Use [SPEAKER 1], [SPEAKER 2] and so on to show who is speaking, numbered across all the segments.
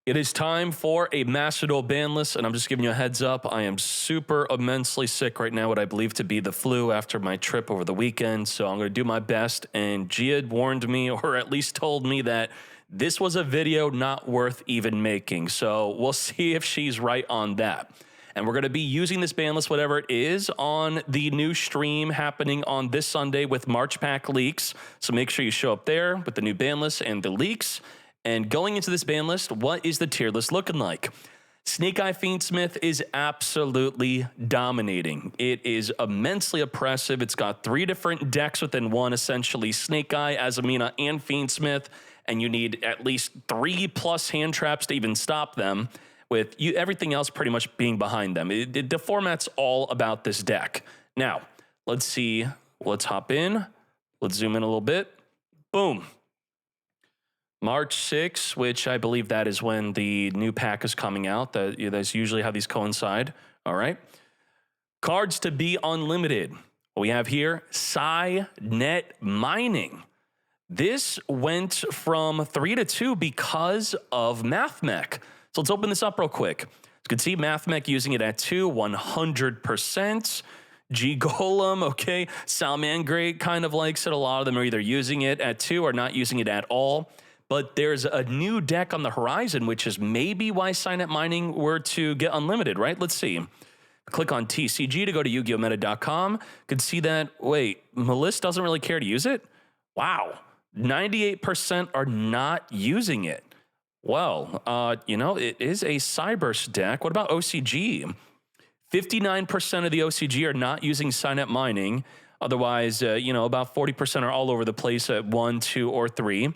[SPEAKER 1] It is time for a Master Duel ban list, and I'm just giving you a heads up. I am super immensely sick right now, what I believe to be the flu after my trip over the weekend, so I'm going to do my best. And Gia had warned me, or at least told me, that this was a video not worth even making. So we'll see if she's right on that. And we're going to be using this ban list, whatever it is, on the new stream happening on this Sunday with March Pack leaks. So make sure you show up there with the new ban list and the leaks. And going into this ban list, what is the tier list looking like? Snake Eye Fiendsmith is absolutely dominating. It is immensely oppressive. It's got 3 different decks within one, essentially. Snake Eye, Azamina, and Fiendsmith. And you need at least 3+ hand traps to even stop them, with everything else pretty much being behind them. The format's all about this deck. Now, let's see. Let's hop in. Let's zoom in a little bit. Boom. March 6th, which I believe that is when the new pack is coming out. That's usually how these coincide. All right. Cards to be unlimited. What we have here, Cynet Mining. This went from 3 to 2 because of MathMech. So let's open this up real quick. You can see MathMech using it at 2, 100%. G Golem, okay. Salmangreat kind of likes it. A lot of them are either using it at 2 or not using it at all. But there's a new deck on the horizon, which is maybe why Cynet Mining were to get unlimited, right? Let's see. Click on TCG to go to YugiOhMeta.com. Could see that, wait, Melissa doesn't really care to use it? Wow. 98% are not using it. Well, you know, it is a Cyburst deck. What about OCG? 59% of the OCG are not using Cynet Mining. Otherwise, you know, about 40% are all over the place at 1, 2, or 3.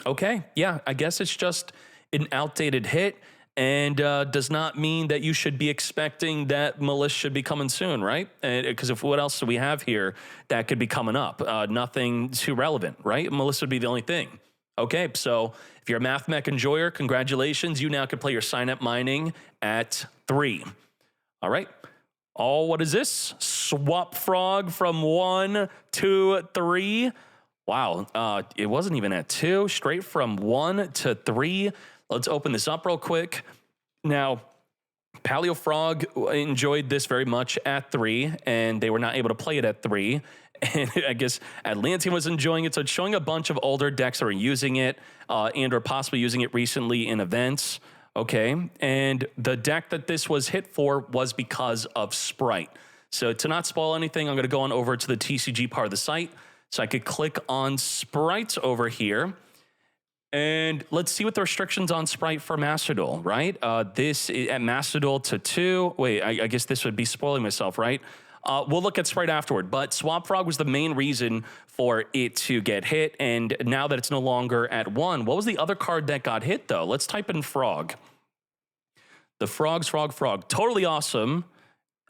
[SPEAKER 1] Okay, yeah, I guess it's just an outdated hit, and does not mean that you should be expecting that Melissa should be coming soon, right? Because if what else do we have here that could be coming up? Nothing too relevant, right? Melissa would be the only thing. Okay, so if you're a MathMech enjoyer, congratulations. You now can play your Cynet Mining at 3. All right. Oh, what is this? Swap Frog from 1 to 3. Wow, it wasn't even at 2, straight from 1 to 3. Let's open this up real quick. Now, Paleo Frog enjoyed this very much at 3, and they were not able to play it at 3. And I guess Atlantean was enjoying it, so it's showing a bunch of older decks that are using it, and or possibly using it recently in events. Okay, and the deck that this was hit for was because of Sprite. So to not spoil anything, I'm going to go on over to the TCG part of the site. So I could click on Sprites over here, and let's see what the restrictions on Sprite for Master Duel, right? This is at Master Duel to 2. Wait, I guess this would be spoiling myself, right? We'll look at Sprite afterward, but Swap Frog was the main reason for it to get hit, and now that it's no longer at 1, what was the other card that got hit, though? Let's type in Frog. The Frog. Totally awesome.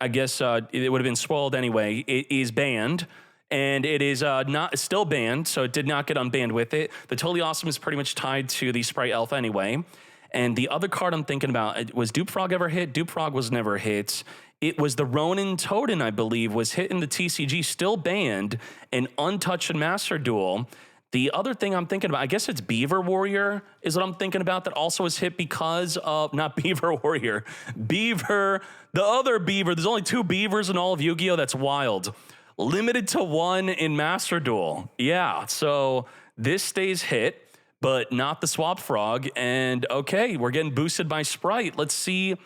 [SPEAKER 1] I guess it would have been spoiled anyway. It is banned. And it is not still banned, so it did not get unbanned with it. The Totally Awesome is pretty much tied to the Sprite Elf anyway. And the other card I'm thinking about, was Dupe Frog ever hit? Dupe Frog was never hit. It was the Ronin Totem, I believe, was hit in the TCG, still banned, and untouched in Master Duel. The other thing I'm thinking about, I guess it's Beaver Warrior is what I'm thinking about, that also was hit because of, not Beaver Warrior, Beaver, the other Beaver. There's only 2 Beavers in all of Yu-Gi-Oh! That's wild. Limited to 1 in Master Duel. Yeah, so this stays hit, but not the Swap Frog. And okay, we're getting boosted by Sprite. Let's see.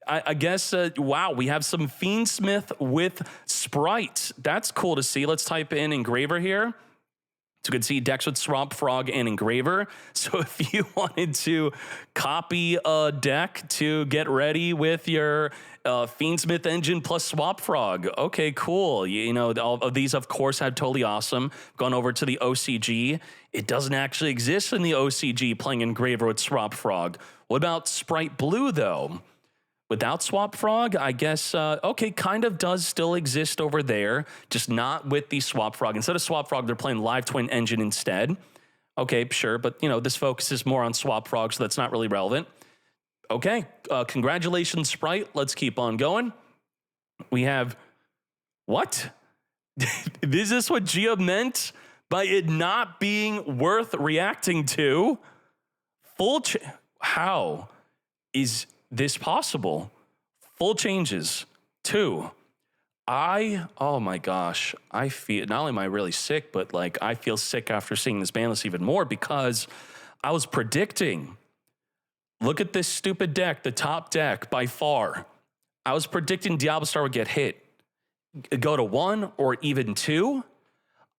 [SPEAKER 1] I guess, wow, we have some Fiendsmith with Sprite. That's cool to see. Let's type in Engraver here. So you can see decks with Swap Frog and Engraver. So if you wanted to copy a deck to get ready with your Fiendsmith engine plus Swap Frog, okay, cool. You know, all of these, of course, have Totally Awesome. Gone over to the OCG. It doesn't actually exist in the OCG playing Engraver with Swap Frog. What about Sprite Blue, though? Without Swap Frog, I guess, okay, kind of does still exist over there, just not with the Swap Frog. Instead of Swap Frog, they're playing Live Twin Engine instead. Okay, sure, but, you know, this focuses more on Swap Frog, so that's not really relevant. Okay, congratulations, Sprite. Let's keep on going. We have, what? Is this what Gia meant by it not being worth reacting to? How is this possible? Full changes. 2. Oh my gosh, I feel, not only am I really sick, but like I feel sick after seeing this ban list even more because I was predicting, look at this stupid deck, the top deck by far. I was predicting Diablo Star would get hit, go to 1 or even 2.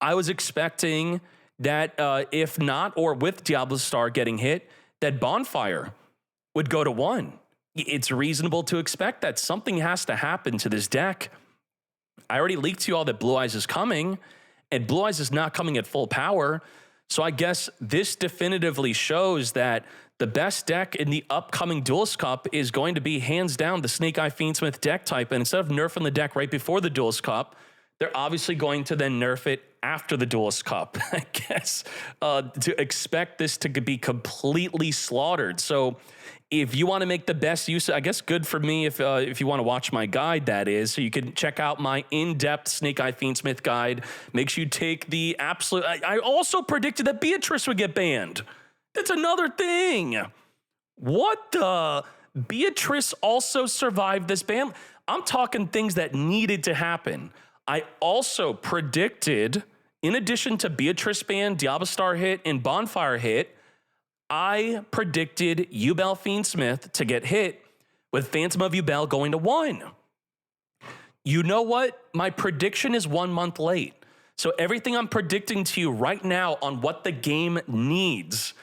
[SPEAKER 1] I was expecting that if not, or with Diablo Star getting hit, that Bonfire would go to 1. It's reasonable to expect that something has to happen to this deck. I already leaked to you all that Blue Eyes is coming, and Blue Eyes is not coming at full power. So I guess this definitively shows that the best deck in the upcoming Duelist Cup is going to be hands down the Snake Eye Fiendsmith deck type. And instead of nerfing the deck right before the Duelist Cup, they're obviously going to then nerf it after the Duelist Cup, I guess, to expect this to be completely slaughtered. So if you want to make the best use, I guess good for me if you want to watch my guide, that is. So you can check out my in-depth Snake Eye Fiendsmith guide. Make sure you take the absolute... I also predicted that Beatrice would get banned. That's another thing. What the... Beatrice also survived this ban. I'm talking things that needed to happen. I also predicted, in addition to Beatrice ban, Diablo Star hit, and Bonfire hit, I predicted Yubel Fiendsmith to get hit with Phantom of Yubel going to 1. You know what? My prediction is 1 month late. So everything I'm predicting to you right now on what the game needs,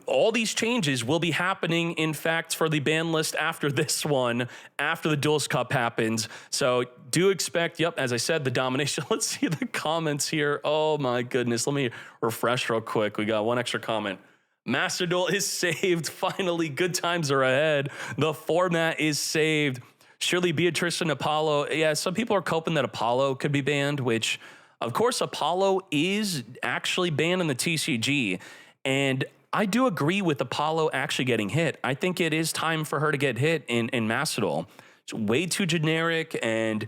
[SPEAKER 1] all these changes will be happening, in fact, for the ban list after this one, after the Duelist Cup happens. So do expect, yep, as I said, the domination. Let's see the comments here. Oh my goodness. Let me refresh real quick. We got one extra comment. Master Duel is saved. Finally, good times are ahead. The format is saved. Surely Beatrice and Apollo. Yeah, some people are coping that Apollo could be banned, which, of course, Apollo is actually banned in the TCG. And I do agree with Apollo actually getting hit. I think it is time for her to get hit in Macedol. It's way too generic, and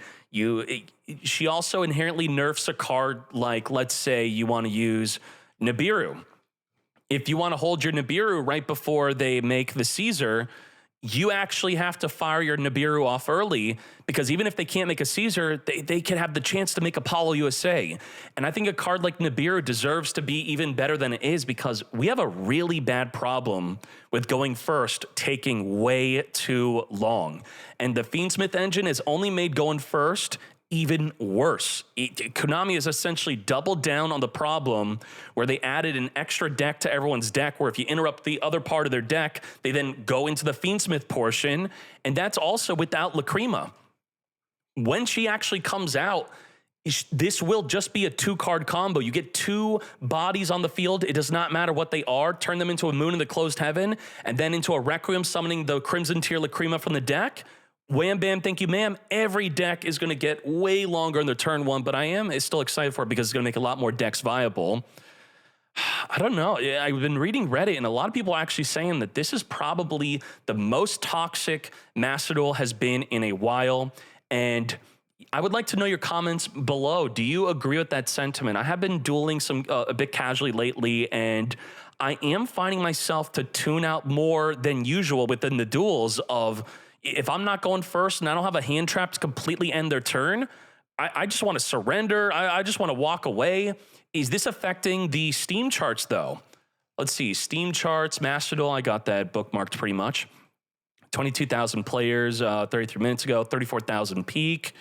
[SPEAKER 1] she also inherently nerfs a card like, let's say you want to use Nibiru. If you want to hold your Nibiru right before they make the Caesar, you actually have to fire your Nibiru off early, because even if they can't make a Caesar, they can have the chance to make Apollo USA. And I think a card like Nibiru deserves to be even better than it is, because we have a really bad problem with going first taking way too long. And the Fiendsmith engine has only made going first even worse. Konami has essentially doubled down on the problem, where they added an extra deck to everyone's deck, where if you interrupt the other part of their deck, they then go into the Fiendsmith portion, and that's also without Lacrima. When she actually comes out, this will just be a 2-card combo. You get 2 bodies on the field. It does not matter what they are. Turn them into a Moon in the Closed Heaven, and then into a Requiem, summoning the Crimson Tier Lacrima from the deck. Wham, bam, thank you, ma'am. Every deck is going to get way longer in the turn 1, but I am still excited for it because it's going to make a lot more decks viable. I don't know. I've been reading Reddit, and a lot of people are actually saying that this is probably the most toxic Master Duel has been in a while. And I would like to know your comments below. Do you agree with that sentiment? I have been dueling a bit casually lately, and I am finding myself to tune out more than usual within the duels of, if I'm not going first and I don't have a hand trap to completely end their turn, I just want to surrender. I just want to walk away. Is this affecting the Steam charts, though? Let's see. Steam charts, Master Duel, I got that bookmarked pretty much. 22,000 players 33 minutes ago, 34,000 peak.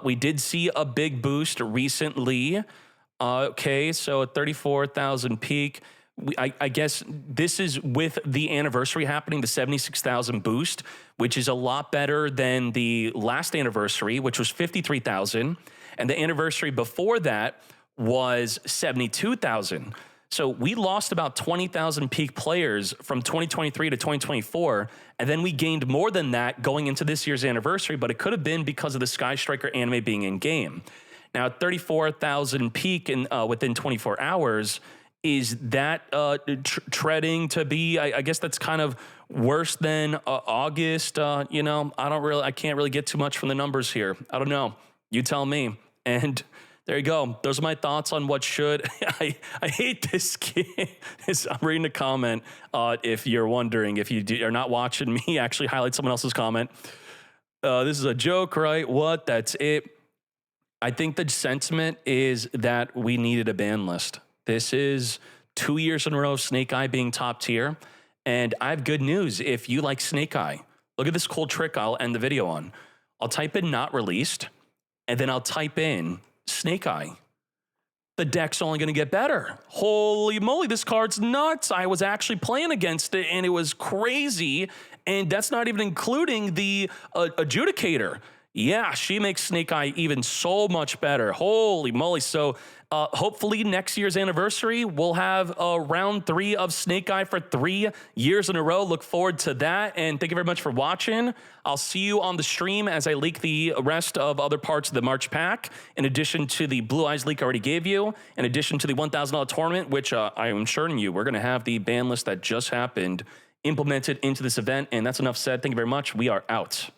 [SPEAKER 1] We did see a big boost recently. Okay, so at 34,000 peak. I guess this is with the anniversary happening, the 76,000 boost, which is a lot better than the last anniversary, which was 53,000. And the anniversary before that was 72,000. So we lost about 20,000 peak players from 2023 to 2024. And then we gained more than that going into this year's anniversary, but it could have been because of the Sky Striker anime being in game. Now, at 34,000 peak within 24 hours, is that treading to be, I guess that's kind of worse than August. You know, I can't really get too much from the numbers here. I don't know. You tell me. And There you go. Those are my thoughts on what should. I hate this skin. I'm reading a comment. If you're wondering, if are not watching me actually highlight someone else's comment. This is a joke, right? What? That's it. I think the sentiment is that we needed a ban list. This is 2 years in a row of Snake Eye being top tier. And I have good news. If you like Snake Eye, look at this cool trick I'll end the video on. I'll type in not released, and then I'll type in Snake Eye. The deck's only going to get better. Holy moly, this card's nuts. I was actually playing against it, and it was crazy. And that's not even including the adjudicator. Yeah, she makes Snake Eye even so much better. Holy moly. So hopefully next year's anniversary, we'll have round 3 of Snake Eye for 3 years in a row. Look forward to that. And thank you very much for watching. I'll see you on the stream as I leak the rest of other parts of the March pack, in addition to the Blue Eyes leak I already gave you, in addition to the $1,000 tournament, which I am assuring you, we're going to have the ban list that just happened implemented into this event. And that's enough said. Thank you very much. We are out.